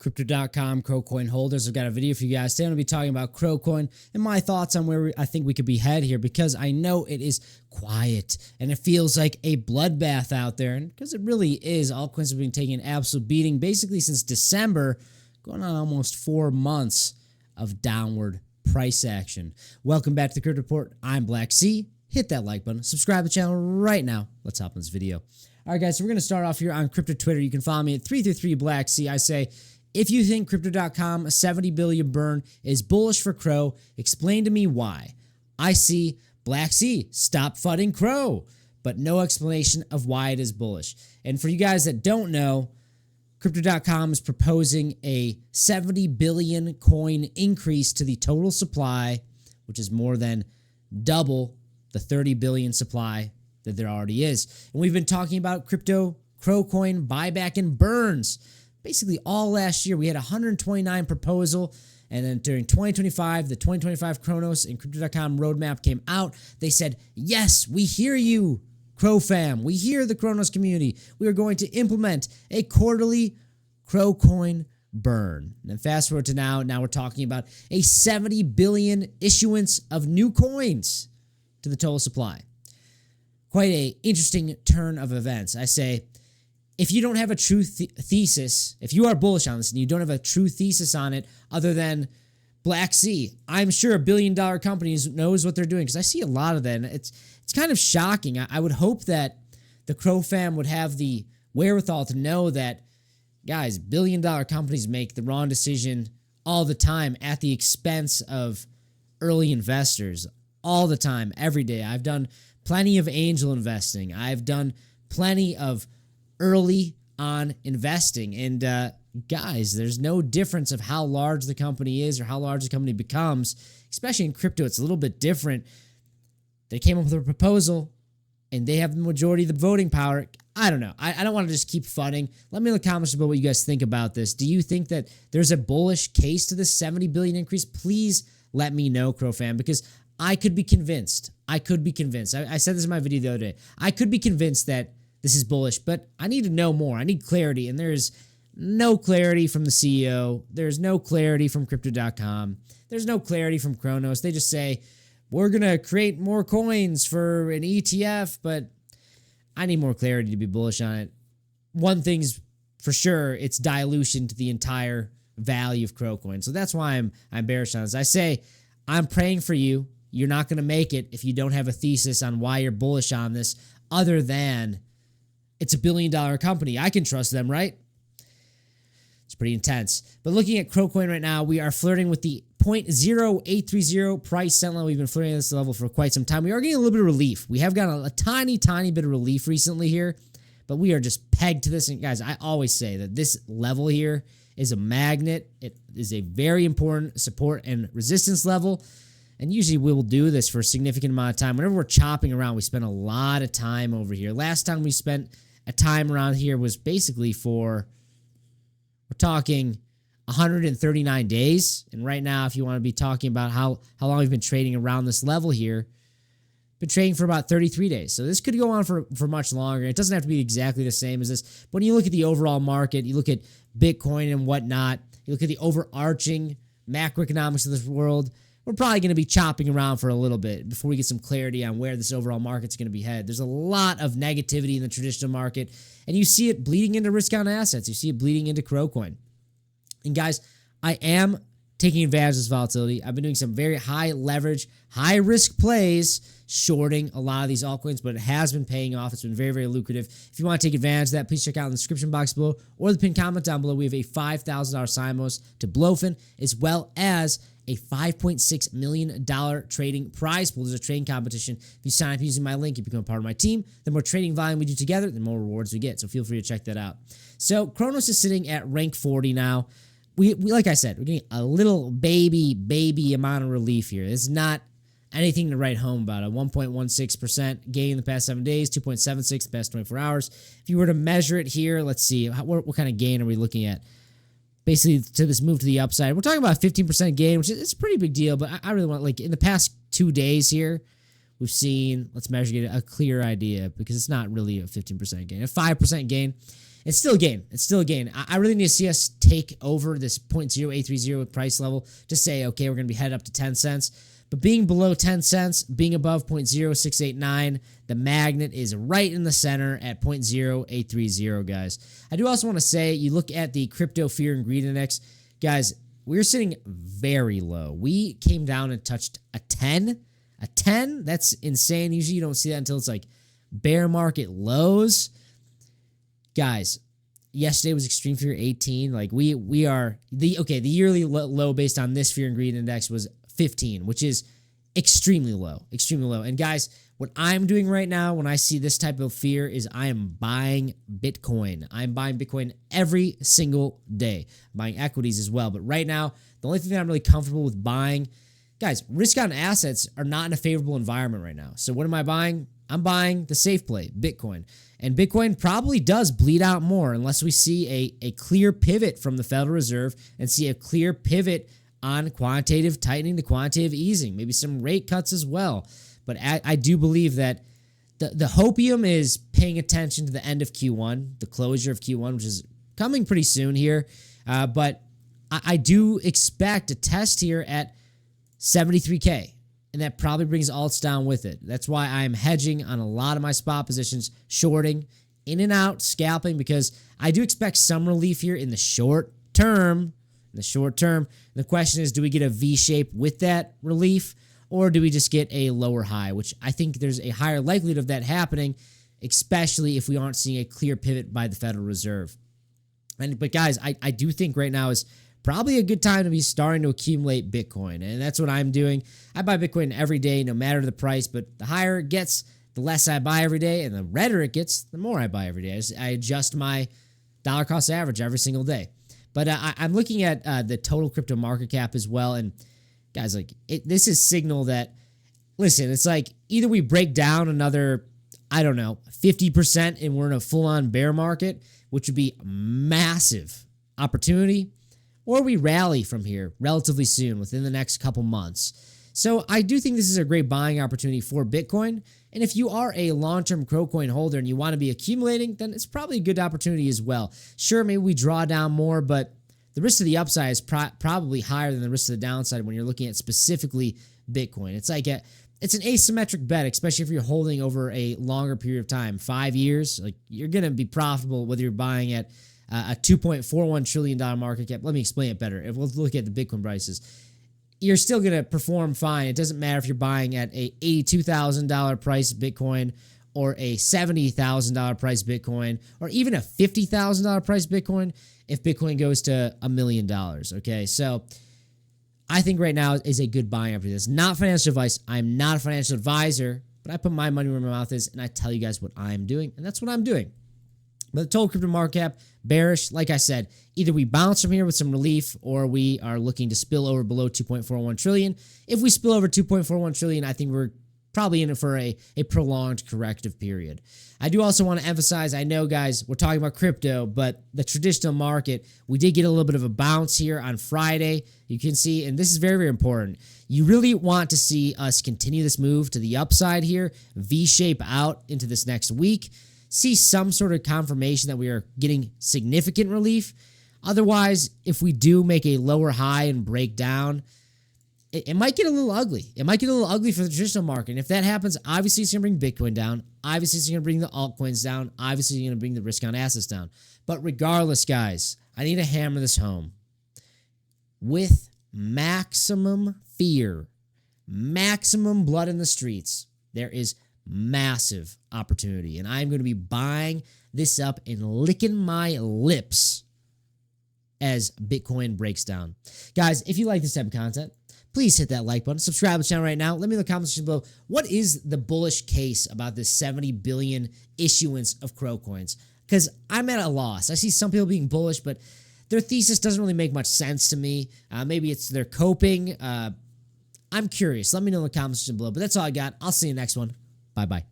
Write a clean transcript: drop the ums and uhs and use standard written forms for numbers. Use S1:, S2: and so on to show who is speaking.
S1: Crypto.com Crocoin holders, I've got a video for you guys. Today I'm going to be talking about Crocoin and my thoughts on where I think we could be head here, because I know it is quiet and it feels like a bloodbath out there, and because it really is. Altcoins have been taking an absolute beating basically since December, going on almost 4 months of downward price action. Welcome back to the Crypto Report. I'm maxi. Hit that like button, subscribe to the channel right now. Let's hop in this video. All right, guys, so we're going to start off here on crypto Twitter. You can follow me at 333maxi. I say, if you think Crypto.com, a 70 billion burn is bullish for Crow, explain to me why. I see maxi, stop fudding Crow, but no explanation of why it is bullish. And for you guys that don't know, Crypto.com is proposing a 70 billion coin increase to the total supply, which is more than double the 30 billion supply that there already is. And we've been talking about crypto, Crocoin, buyback, and burns. Basically all last year. We had 129 proposal, and then during 2025, the 2025 Cronos and Crypto.com roadmap came out. They said, yes, we hear you, Crow fam. We hear the Cronos community. We are going to implement a quarterly Crocoin burn. And then fast forward to now we're talking about a 70 billion issuance of new coins to the total supply. Quite a interesting turn of events. I say, if you don't have a true thesis, if you are bullish on this and you don't have a true thesis on it other than maxi, I'm sure a billion-dollar company knows what they're doing, because I see a lot of that. And it's kind of shocking. I would hope that the Crow fam would have the wherewithal to know that, guys, billion-dollar companies make the wrong decision all the time at the expense of early investors. All the time, every day. I've done plenty of angel investing. I've done plenty of early on investing. And guys, there's no difference of how large the company is or how large the company becomes. Especially in crypto, it's a little bit different. They came up with a proposal and they have the majority of the voting power. I don't know. I don't want to just keep funning. Let me know in the comments about what you guys think about this. Do you think that there's a bullish case to this 70 billion increase? Please let me know, Crow fam, because I could be convinced. I said this in my video the other day. I could be convinced that this is bullish, but I need to know more. I need clarity, and there's no clarity from the CEO. There's no clarity from Crypto.com. There's no clarity from Cronos. They just say, we're going to create more coins for an ETF, but I need more clarity to be bullish on it. One thing's for sure, it's dilution to the entire value of Crocoin. So that's why I'm bearish on this. I say, I'm praying for you. You're not going to make it if you don't have a thesis on why you're bullish on this, other than it's a billion-dollar company. I can trust them, right? It's pretty intense. But looking at Crocoin right now, we are flirting with the 0.0830 price cent level. We've been flirting at this level for quite some time. We are getting a little bit of relief. We have gotten a tiny bit of relief recently here, but we are just pegged to this. And guys, I always say that this level here is a magnet. It is a very important support and resistance level. And usually we will do this for a significant amount of time. Whenever we're chopping around, we spend a lot of time over here. Last time we spent a time around here was basically we're talking 139 days. And right now, if you want to be talking about how long we've been trading around this level here, been trading for about 33 days. So this could go on for much longer. It doesn't have to be exactly the same as this. But when you look at the overall market, you look at Bitcoin and whatnot, you look at the overarching macroeconomics of this world, we're probably going to be chopping around for a little bit before we get some clarity on where this overall market's going to be headed. There's a lot of negativity in the traditional market, and you see it bleeding into risk-on assets. You see it bleeding into Crocoin. And guys, I am taking advantage of this volatility. I've been doing some very high leverage, high risk plays, shorting a lot of these altcoins, but it has been paying off. It's been very, very lucrative. If you want to take advantage of that, please check out in the description box below or the pinned comment down below. We have a $5,000 sign bonus to Blowfin, as well as a $5.6 million trading prize pool. There's a trading competition. If you sign up using my link, you become a part of my team. The more trading volume we do together, the more rewards we get. So feel free to check that out. So Cronos is sitting at rank 40 now. We like I said, we're getting a little baby amount of relief here. It's not anything to write home about. A 1.16% gain in the past 7 days, 2.76 the past 24 hours. If you were to measure it here, let's see, what kind of gain are we looking at? Basically, to this move to the upside, we're talking about a 15% gain, which is a pretty big deal. But I really want, like, in the past 2 days here, we've seen, let's measure, get a clear idea, because it's not really a 15% gain, a 5% gain. it's still a gain. It's still a gain. I really need to see us take over this 0.0830 price level to say, okay, we're going to be headed up to 10 cents. But being below 10 cents, being above 0.0689, the magnet is right in the center at 0.0830, guys. I do also want to say, you look at the crypto fear and greed index, guys, we're sitting very low. We came down and touched a 10. A 10? That's insane. Usually you don't see that until it's like bear market lows. Guys, yesterday was extreme fear 18. Like we are the yearly low based on this fear and greed index was 15, which is extremely low, extremely low. And guys, what I'm doing right now when I see this type of fear is I am buying Bitcoin. I'm buying Bitcoin every single day. I'm buying equities as well. But right now, the only thing that I'm really comfortable with buying, guys, risk on assets are not in a favorable environment right now. So what am I buying? I'm buying the safe play, Bitcoin. And Bitcoin probably does bleed out more unless we see a clear pivot from the Federal Reserve and see a clear pivot on quantitative tightening, the quantitative easing, maybe some rate cuts as well. But I do believe that the hopium is paying attention to the end of Q1, the closure of Q1, which is coming pretty soon here. But I do expect a test here at 73K, and that probably brings alts down with it. That's why I'm hedging on a lot of my spot positions, shorting, in and out, scalping, because I do expect some relief here in the short term. The question is, do we get a V shape with that relief, or do we just get a lower high, which I think there's a higher likelihood of that happening, especially if we aren't seeing a clear pivot by the Federal Reserve. But guys, I do think right now is probably a good time to be starting to accumulate Bitcoin, and that's what I'm doing. I buy Bitcoin every day, no matter the price, but the higher it gets, the less I buy every day, and the redder it gets, the more I buy every day. I adjust my dollar cost average every single day. But I'm looking at the total crypto market cap as well, and guys, like this is signal that, listen, it's like either we break down another, 50% and we're in a full-on bear market, which would be massive opportunity, or we rally from here relatively soon within the next couple months. So I do think this is a great buying opportunity for Bitcoin. And if you are a long-term Crocoin holder and you want to be accumulating, then it's probably a good opportunity as well. Sure, maybe we draw down more, but the risk to the upside is probably higher than the risk to the downside when you're looking at specifically Bitcoin. It's like it's an asymmetric bet, especially if you're holding over a longer period of time, 5 years. Like you're going to be profitable whether you're buying at a $2.41 trillion market cap. Let me explain it better. If we'll look at the Bitcoin prices, you're still going to perform fine. It doesn't matter if you're buying at a $82,000 price Bitcoin or a $70,000 price Bitcoin or even a $50,000 price Bitcoin if Bitcoin goes to $1 million, okay? So I think right now is a good buying opportunity. This is not financial advice. I'm not a financial advisor, but I put my money where my mouth is and I tell you guys what I'm doing, and that's what I'm doing. But the total crypto market cap, bearish. Like I said, either we bounce from here with some relief or we are looking to spill over below 2.41 trillion. If we spill over 2.41 trillion, I think we're probably in it for a prolonged corrective period. I do also want to emphasize, I know, guys, we're talking about crypto, but the traditional market, we did get a little bit of a bounce here on Friday. You can see, and this is very, very important. You really want to see us continue this move to the upside here, V-shape out into this next week. See some sort of confirmation that we are getting significant relief. Otherwise, if we do make a lower high and break down, it might get a little ugly. It might get a little ugly for the traditional market. And if that happens, obviously it's going to bring Bitcoin down. Obviously it's going to bring the altcoins down. Obviously it's going to bring the risk on assets down. But regardless, guys, I need to hammer this home. With maximum fear, maximum blood in the streets, there is massive opportunity, and I'm going to be buying this up and licking my lips as Bitcoin breaks down. Guys, if you like this type of content, please hit that like button, subscribe to the channel right now. Let me know in the comments section below, what is the bullish case about this 70 billion issuance of Crocoins? Because I'm at a loss. I see some people being bullish, but their thesis doesn't really make much sense to me. Maybe it's they're coping. I'm curious. Let me know in the comments section below, but that's all I got. I'll see you next one. Bye-bye.